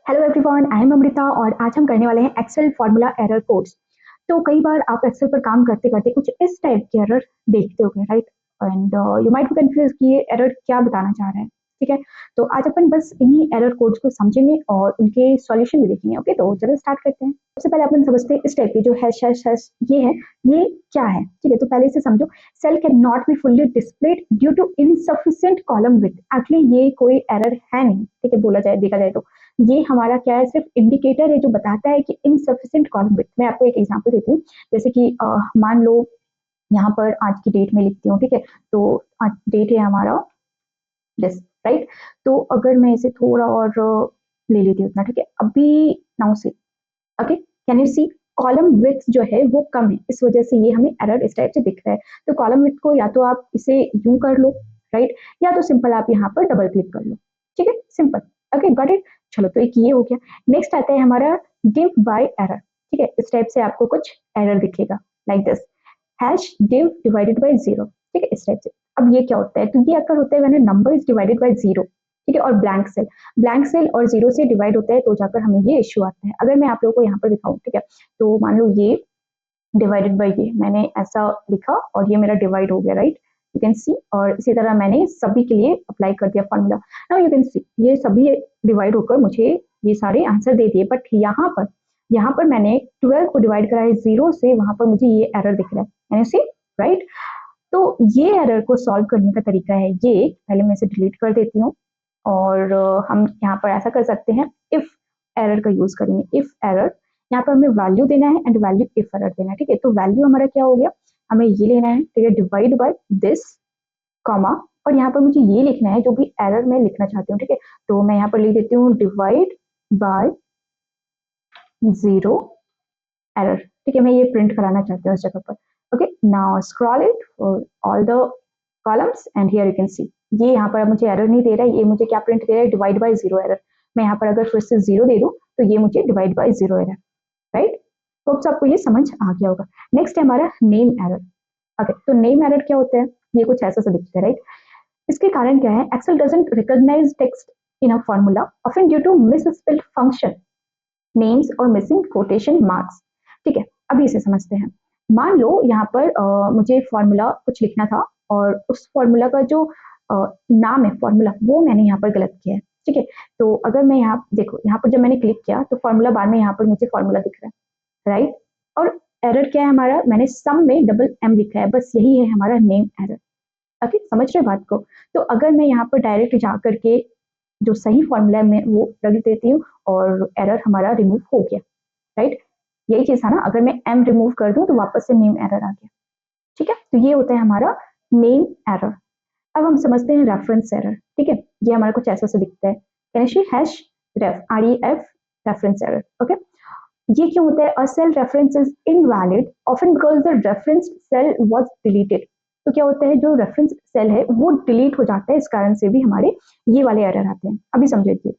Hello everyone, I am Amrita और आज हम करने वाले हैं एक्सेल फॉर्मूला एरर कोड्स। तो कई बार आप एक्सेल पर काम करते करते कुछ इस टाइप के एरर देखते होंगे, right? And you might be confuse कि ये एरर क्या बताना चाह रहा है। ठीक है, तो आज अपन बस इन्हीं एरर कोड्स को समझेंगे और उनके सॉल्यूशन भी देखेंगे। ओके, तो चलो स्टार्ट करते हैं। सबसे पहले अपन समझते हैं इस टाइप की जो हैश हैश हैश ये है, ये क्या है। ठीक है, तो पहले इसे समझो। Cell can not be fully displayed due to insufficient column width. Actually ये कोई एरर है नहीं, ठीक है, बोला जाए देखा जाए तो ये हमारा क्या है, सिर्फ इंडिकेटर है जो बताता है कि इनसफिशिएंट कॉलम विड्थ। मैं आपको एक एग्जांपल देती हूँ। जैसे कि मान लो यहाँ पर आज की डेट में लिखती हूँ, ठीक है, तो आज डेट है हमारा दिस, राइट? तो अगर मैं इसे थोड़ा और ले लेती हूँ उतना, ठीक है, अभी नाउ से okay, can you see column width जो है वो कम है, इस वजह से ये हमें एरर इस टाइप से दिख रहा है। तो कॉलम विड्थ को या तो आप इसे यूं कर लो, राइट, या तो सिंपल आप यहाँ पर डबल क्लिक कर लो। ठीक है, सिंपल। Okay, got it. चलो, तो एक ये हो गया। नेक्स्ट आता है हमारा डिव बाय एरर। ठीक है, इस टाइप से आपको कुछ एरर दिखेगा like this, hash div divided by zero. ठीक है, इस टाइप से। अब ये क्या होता है, तो ये अगर होता है when number is divided by zero, ठीक है, और ब्लैंक सेल और जीरो से डिवाइड होता है तो जाकर हमें ये इश्यू आता है। अगर मैं आप लोगों को यहाँ पर दिखाऊं, ठीक है, तो मान लो ये डिवाइडेड बाय ये मैंने ऐसा लिखा और ये मेरा डिवाइड हो गया, राइट? यू कैन सी। और इसी तरह मैंने सभी के लिए अप्लाई कर दिया फॉर्मूला। नाउ यू कैन सी ये सभी डिवाइड होकर मुझे ये सारे आंसर दे दिए, बट यहाँ पर मैंने 12 को डिवाइड करा है जीरो से, वहां पर मुझे ये एरर दिख रहा है। Can you see, right? तो ये एरर को सॉल्व करने का तरीका है ये, पहले मैं इसे डिलीट कर देती हूँ और हम यहाँ पर ऐसा कर सकते हैं, इफ एरर का यूज करेंगे। इफ एरर, यहाँ पर हमें वैल्यू देना है एंड वैल्यू इफ एरर देना है। ठीक है, तो वैल्यू हमारा क्या हो गया, हमें ये लेना है, ठीक है, डिवाइड बाय दिस कॉमा, और यहाँ पर मुझे ये लिखना है जो भी एरर मैं लिखना चाहती हूँ। ठीक है, तो मैं यहाँ पर लिख देती हूँ डिवाइड बाय जीरो एरर। ठीक है, मैं ये प्रिंट कराना चाहती हूँ इस जगह पर। Okay, now scroll it for all the columns and here you can सी ये यहाँ पर मुझे एरर नहीं दे रहा है, ये मुझे क्या प्रिंट दे रहा है, डिवाइड बाय जीरो एरर। मैं यहाँ पर अगर फिर से जीरो दे दूँ तो ये मुझे divide by zero error, right? तो अब आपको ये समझ आ गया होगा। नेक्स्ट है हमारा नेम एरर। ओके, तो नेम एरर क्या होता है, ये कुछ ऐसा सा दिखता है, राइट? इसके कारण क्या है, Excel doesn't recognise text in a formula often due to misspelled function names और मिसिंग कोटेशन मार्क्स। ठीक है, अभी इसे समझते हैं। मान लो यहाँ पर मुझे फॉर्मूला कुछ लिखना था और उस फॉर्मूला का जो नाम है फॉर्मूला, वो मैंने यहाँ पर गलत किया है। ठीक है, तो अगर मैं यहाँ देखो, यहाँ पर जब मैंने क्लिक किया तो फॉर्मूला बार में यहाँ पर मुझे फॉर्मूला दिख रहा है, राइट? और एरर क्या है हमारा, मैंने सम में डबल एम लिखा है, बस यही है हमारा नेम एरर। ओके, समझ रहे बात को? तो अगर मैं यहाँ पर डायरेक्ट जा करके जो सही फॉर्मूला है मैं वो रख देती हूँ और एरर हमारा रिमूव हो गया, राइट? यही चीज है ना, अगर मैं एम रिमूव कर दूं तो वापस से नेम एरर आ गया। ठीक है, तो ये होता है हमारा नेम एरर। अब हम समझते हैं रेफरेंस एरर। ठीक है, ये हमारा कुछ ऐसा से दिखता है, can hash ref R E F reference error. Okay, ये क्यों होता है, a cell reference is invalid often because the reference cell was deleted. तो क्या होता है, जो रेफरेंस सेल है वो डिलीट हो जाता है, इस कारण से भी हमारे ये वाले एरर आते हैं। अभी समझिए,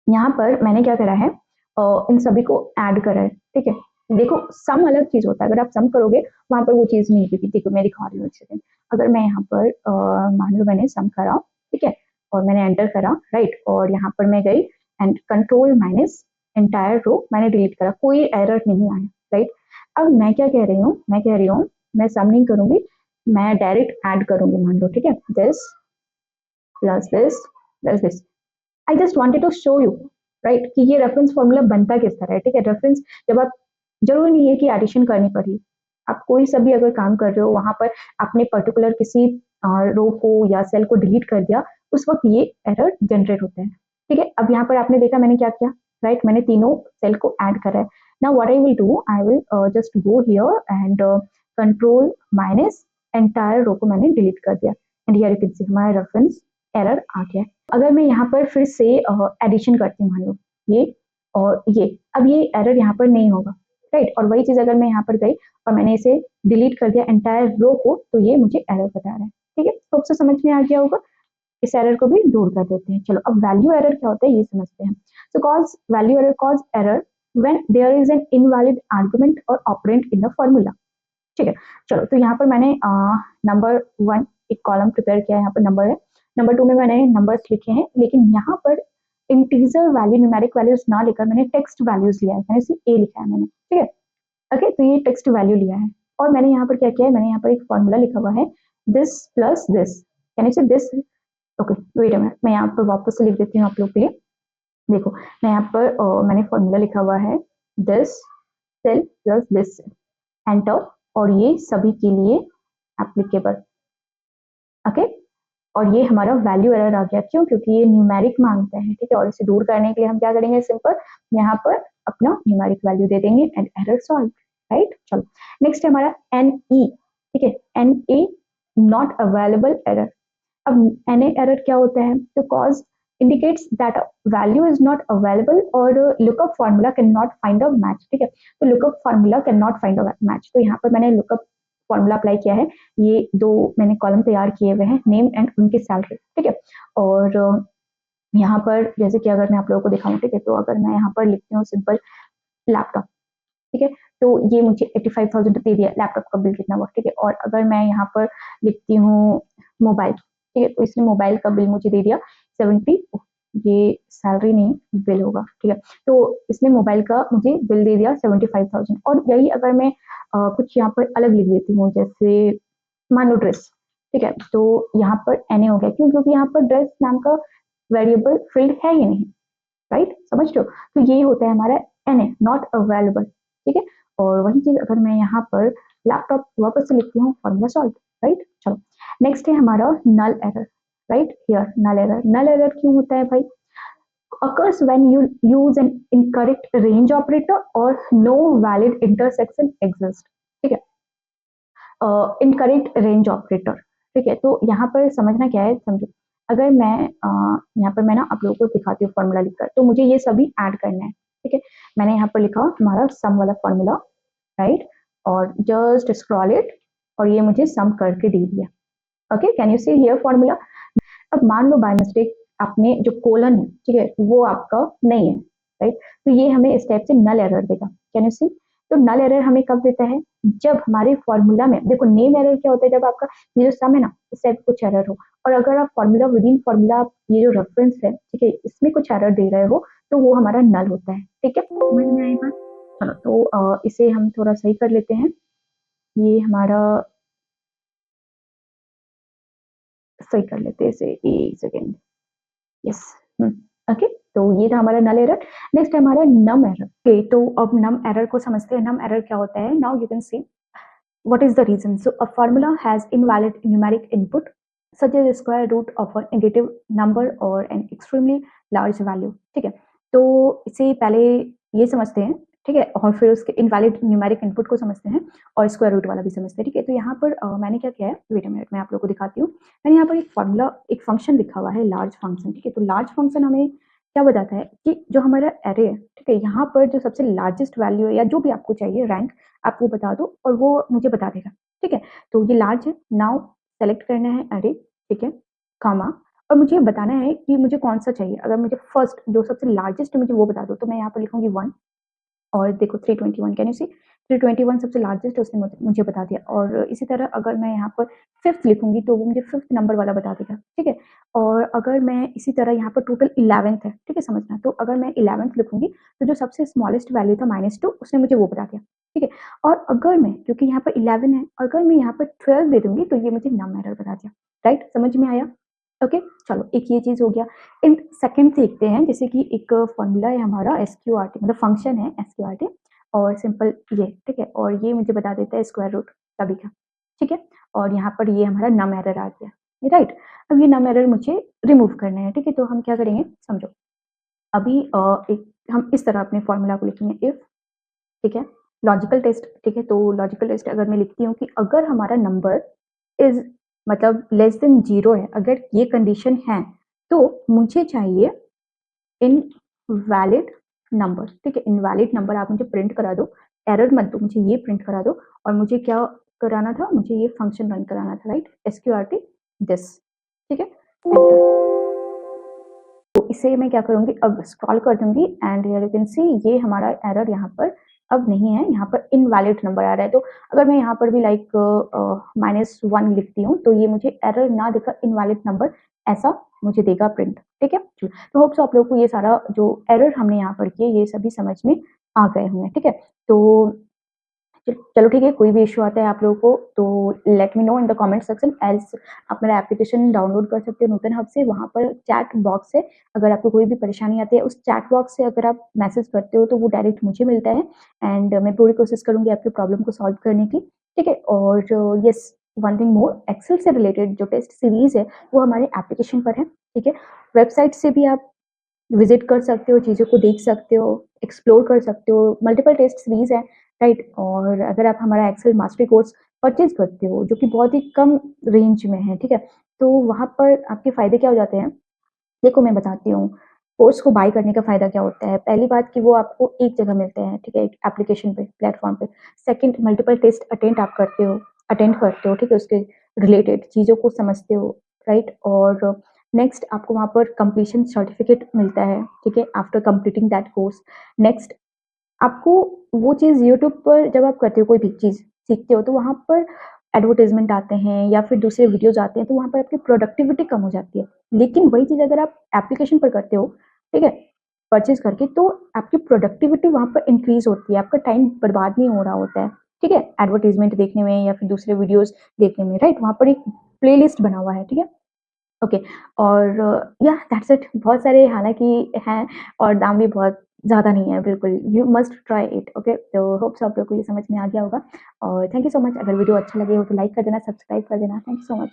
यहाँ पर मैंने क्या करा है, इन सभी को ऐड करा है। ठीक है, देखो सम अलग चीज होता है, अगर आप सम करोगे वहां पर वो चीज नहीं होगी। देखो मैं दिखा रही हूँ एक सेकंड। अगर मैं यहाँ पर मान लो मैंने सम करा, ठीक है, और मैंने एंटर करा, राइट, और यहाँ पर मैं गई and control minus entire row मैंने डिलीट करा, कोई एरर नहीं आया, राइट? अब मैं क्या कह रही हूँ, मैं सम नहीं करूंगी, मैं डायरेक्ट ऐड करूंगी। मान लो, ठीक है, this plus this plus this. I just wanted to show you, right, कि ये रेफरेंस फॉर्मूला बनता किस तरह है। ठीक है, रेफरेंस जब आप, जरूरी नहीं है कि एडिशन करनी पड़ी, आप कोई सा भी अगर काम कर रहे हो वहां पर आपने पर्टिकुलर किसी रो को या सेल को डिलीट कर दिया, उस वक्त ये एरर जनरेट होते हैं। ठीक है, अब यहाँ पर आपने देखा मैंने क्या किया, राइट, मैंने तीनों सेल को ऐड करा है। Now what I will do, I will just go here and control minus entire row को मैंने डिलीट कर दिया and here you can see हमारा रेफरेंस एरर आ गया। अगर मैं यहाँ पर फिर से एडिशन करती हूँ, मान लो ये और ये, अब ये एरर यहाँ पर नहीं होगा, राइट? और वही चीज अगर मैं यहाँ पर गई और मैंने इसे डिलीट कर दिया एंटायर रो को, तो ये मुझे एरर बता रहा है। ठीक है, तो आपसे समझ में आ गया होगा। इस एरर को भी दूर कर देते हैं। चलो, अब वैल्यू एरर क्या होता है ये समझते हैं। So cause value error cause error when there is an invalid argument or operand in the formula. ठीक है, चलो, तो यहाँ पर मैंने नंबर वन एक कॉलम प्रिपेयर किया है, यहाँ पर नंबर है, नंबर टू में मैंने नंबर्स लिखे हैं, लेकिन यहाँ पर इंटीजर वैल्यू न्यूमेरिक वैल्यूज ना लेकर मैंने टेक्स्ट वैल्यूज लिया है, यानी ए लिखा है मैंने, ठीक है। ओके, तो ये टेक्स्ट वैल्यू लिया है और मैंने यहाँ पर क्या किया है, मैंने यहाँ पर एक फॉर्मूला लिखा हुआ है दिस प्लस दिस, यानी से this. Okay wait a minute, मैं यहाँ पर वापस से लिख देती हूँ आप लोग के लिए। देखो मैं यहाँ पर मैंने फॉर्मूला लिखा हुआ है this cell plus this enter, और ये सभी के लिए एप्लीकेबल। ओके, और ये हमारा वैल्यू एरर आ गया, क्यों? क्योंकि ये न्यूमेरिक मांगता है, ठीक है। और इसे दूर करने के लिए हम क्या करेंगे, सिंपल यहाँ पर अपना न्यूमेरिक वैल्यू दे देंगे एंड एरर सॉल्व, राइट। चलो नेक्स्ट है हमारा एन ई, ठीक है, N A not available error. अब एन ए एरर क्या होता है, तो cause indicates that a value is not available और lookup formula cannot find a match, ठीक है। तो lookup formula cannot find a match, तो यहाँ पर मैंने lookup फॉर्मूला अप्लाई किया है, ये दो मैंने कॉलम तैयार किए हुए हैं, नेम एंड उनकी सैलरी, ठीक है। और यहाँ पर जैसे कि अगर मैं आप लोगों को दिखाऊं, ठीक है, तो अगर मैं यहाँ पर लिखती हूँ सिंपल लैपटॉप, ठीक है, तो ये मुझे 85,000 दे दिया, लैपटॉप का बिल कितना हुआ, ठीक है। और अगर मैं यहाँ पर लिखती हूँ मोबाइल, ठीक है, तो इसने मोबाइल का बिल मुझे दे दिया 70, ये सैलरी नहीं बिल होगा, ठीक है। तो इसने मोबाइल का मुझे बिल दे दिया 75,000। और यही अगर मैं कुछ यहाँ पर अलग लिख देती हूँ, जैसे मान लो ड्रेस, ठीक है, तो यहाँ पर एन ए हो गया, क्यों? क्योंकि यहाँ पर ड्रेस नाम का वेरिएबल फील्ड है ही नहीं, राइट, समझ लो। तो ये होता है हमारा एन ए नॉट अवेलेबल, ठीक है। और वही चीज अगर मैं यहाँ पर लैपटॉप वापस से लिखती हूँ, फॉर्मूला सॉल्व, राइट। चलो नेक्स्ट है हमारा null error, right here null error. Null error क्यों होता है भाई? occurs when you use an incorrect range operator or no valid intersection exists, ठीक है। इनकरेक्ट रेंज ऑपरेटर, ठीक है। तो यहाँ पर समझना क्या है, समझो। अगर मैं यहाँ पर मैं ना आप लोगों को दिखाती हूँ फॉर्मूला लिखकर, तो मुझे ये सभी ऐड करना है, ठीक है। मैंने यहाँ पर लिखा हमारा सम वाला फॉर्मूला, राइट, और जस्ट स्क्रॉल इट, और ये मुझे सम करके दे दिया। Okay, can you see here formula? अब मान लो बाय मिस्टेक आपने जो कोलन है, ठीक है, वो आपका नहीं है, राइट, तो ये हमें इस टाइप से नल एरर देगा। कैन यू सी? तो नल एरर हमें कब देता है, जब हमारे फॉर्मूला में, देखो नेम एरर क्या होता है, जब आपका ये जो सम है ना, इस टाइप कुछ एरर हो, और अगर आप फॉर्मूला विद इन फॉर्मूला, ये जो रेफरेंस है, ठीक है, इसमें कुछ एरर दे रहे हो, तो वो हमारा नल होता है, ठीक है। समझ में आई बात? चलो तो इसे हम थोड़ा सही कर लेते हैं, ये हमारा सही कर लेते हैं इसे, एक सेकेंड, यस, ओके। तो ये था हमारा नल एरर। नेक्स्ट है हमारा नम एरर। ओके, तो अब नम एरर को समझते हैं। नम एरर क्या होता है? Now you can see what is the reason. So a formula has invalid numeric input such as square root of a negative number और एन एक्सट्रीमली लार्ज वैल्यू, ठीक है। तो इसे पहले ये समझते हैं, ठीक है, और फिर उसके इनवैलिड न्यूमेरिक इनपुट को समझते हैं और स्क्वायर रूट वाला भी समझते हैं, ठीक है। तो यहाँ पर मैंने क्या किया है, वेट अ मिनट, मैं आप लोगों को दिखाती हूँ। मैंने यहाँ पर एक फॉर्मूला, एक फंक्शन लिखा हुआ है लार्ज फंक्शन, ठीक है। तो लार्ज फंक्शन हमें क्या बताता है कि जो हमारा एरे है, ठीक है, यहाँ पर जो सबसे लार्जेस्ट वैल्यू है या जो भी आपको चाहिए रैंक, आप वो बता दो और वो मुझे बता देगा, ठीक है। तो ये लार्ज है, नाउ सेलेक्ट करना है एरे, ठीक है, कामा, और मुझे बताना है कि मुझे कौन सा चाहिए। अगर मुझे फर्स्ट जो सबसे लार्जेस्ट है मुझे वो बता दो, तो मैं यहाँ पर लिखूंगी 1, और देखो 321, कैन यू सी 321 सबसे लार्जेस्ट है, उसने मुझे बता दिया। और इसी तरह अगर मैं यहाँ पर फिफ्थ लिखूंगी तो वो मुझे फिफ्थ नंबर वाला बता देगा, ठीक है। और अगर मैं इसी तरह यहाँ पर टोटल 11th है, ठीक है, समझना। तो अगर मैं 11th लिखूंगी तो जो सबसे स्मॉलेस्ट वैल्यू था -2, उसने मुझे वो बता दिया, ठीक है। और अगर मैं, क्योंकि यहाँ पर 11 है, अगर मैं यहाँ पर 12 दे दूंगी तो ये मुझे नम एरर बता दिया, राइट, समझ में आया? ओके, चलो एक ये चीज हो गया। इन सेकंड देखते हैं, जैसे कि एक फॉर्मूला है हमारा एसक्यूआरटी, मतलब फंक्शन है एसक्यूआरटी, और सिंपल ये, ठीक है, और ये मुझे बता देता है स्क्वायर रूट सभी का, ठीक है। और यहाँ पर ये हमारा नम एरर आ गया, राइट। अब ये नम एरर मुझे रिमूव करना है, ठीक है। तो हम क्या करेंगे, समझो। अभी एक हम इस तरह अपने फॉर्मूला को लिखेंगे, इफ, ठीक है, लॉजिकल टेस्ट, ठीक है। तो लॉजिकल टेस्ट अगर मैं लिखती हूँ कि अगर हमारा नंबर इज मतलब लेस देन 0 है, अगर ये कंडीशन है, तो मुझे चाहिए इनवैलिड नंबर, ठीक है। इनवैलिड नंबर आप मुझे प्रिंट करा दो, एरर मत दो, मुझे ये प्रिंट करा दो। और मुझे क्या कराना था, मुझे ये फंक्शन रन कराना था, राइट, एसक्यूआरटी दिस, ठीक है, एंटर। तो इसे मैं क्या करूंगी, अब स्क्रॉल कर दूंगी एंड हियर यू कैन सी ये हमारा एरर यहाँ पर अब नहीं है, यहाँ पर इनवैलिड नंबर आ रहा है। तो अगर मैं यहाँ पर भी लाइक -1 लिखती हूँ तो ये मुझे एरर ना दिखा, इनवैलिड नंबर ऐसा मुझे देगा प्रिंट, ठीक है। तो होप्स आप लोगों को ये सारा जो एरर हमने यहाँ पर किए ये सभी समझ में आ गए होंगे, ठीक है। तो चलो ठीक है, कोई भी इश्यू आता है आप लोगों को तो let me know in the comment section. Else आप मेरा एप्लीकेशन डाउनलोड कर सकते हो नूतन हब से, वहाँ पर चैट बॉक्स है। अगर आपको कोई भी परेशानी आती है उस चैट बॉक्स से अगर आप मैसेज करते हो तो वो डायरेक्ट मुझे मिलता है एंड मैं पूरी कोशिश करूँगी आपकी प्रॉब्लम को सॉल्व करने की, ठीक है। और yes, one thing more, Excel से रिलेटेड जो टेस्ट सीरीज़ है वो हमारे एप्लीकेशन पर है, ठीक है। वेबसाइट से भी आप विजिट कर सकते हो, चीज़ों को देख सकते हो, एक्सप्लोर कर सकते हो, मल्टीपल टेस्ट सीरीज़ है, राइट? और अगर आप हमारा एक्सेल मास्टरी कोर्स परचेज़ करते हो, जो कि बहुत ही कम रेंज में है, ठीक है? तो वहाँ पर आपके फ़ायदे क्या हो जाते हैं? देखो मैं बताती हूँ, कोर्स को बाय करने का फ़ायदा क्या होता है? पहली बात कि वो आपको एक जगह मिलते हैं, ठीक है? एक एप्लीकेशन पे, प्लेटफ़ॉर्म पे। सेकंड, मल्टीपल टेस्ट अटेंड करते हो, ठीक है? उसके रिलेटेड चीज़ों को समझते हो, राइट? और नेक्स्ट आपको वहाँ पर कंप्लीशन सर्टिफिकेट मिलता है, ठीक है? After completing that course. Next आपको वो चीज़ यूट्यूब पर जब आप करते हो कोई भी चीज़ सीखते हो तो वहाँ पर एडवर्टाइज़मेंट आते हैं या फिर दूसरे वीडियोज़ आते हैं तो वहाँ पर आपकी प्रोडक्टिविटी कम हो जाती है। लेकिन वही चीज़ अगर आप एप्लीकेशन पर करते हो, ठीक है? परचेज़ करके तो आपकी प्रोडक्टिविटी वहाँ पर इंक्रीज़ होती है, आपका टाइम बर्बाद नहीं हो रहा होता है, ठीक है? एडवर्टाइज़मेंट देखने में या फिर दूसरे वीडियोज़ देखने में, राइट? वहाँ पर एक प्लेलिस्ट बना हुआ है, ठीक है? ओके। और या दैट्स इट। बहुत सारे हालाँकि हैं और दाम भी बहुत ज़्यादा नहीं है, बिल्कुल, you must try it, okay. तो होप्स आप लोग को ये समझ में आ गया होगा और थैंक यू सो मच। अगर वीडियो अच्छा लगे हो तो लाइक कर देना, सब्सक्राइब कर देना। Thank you so much.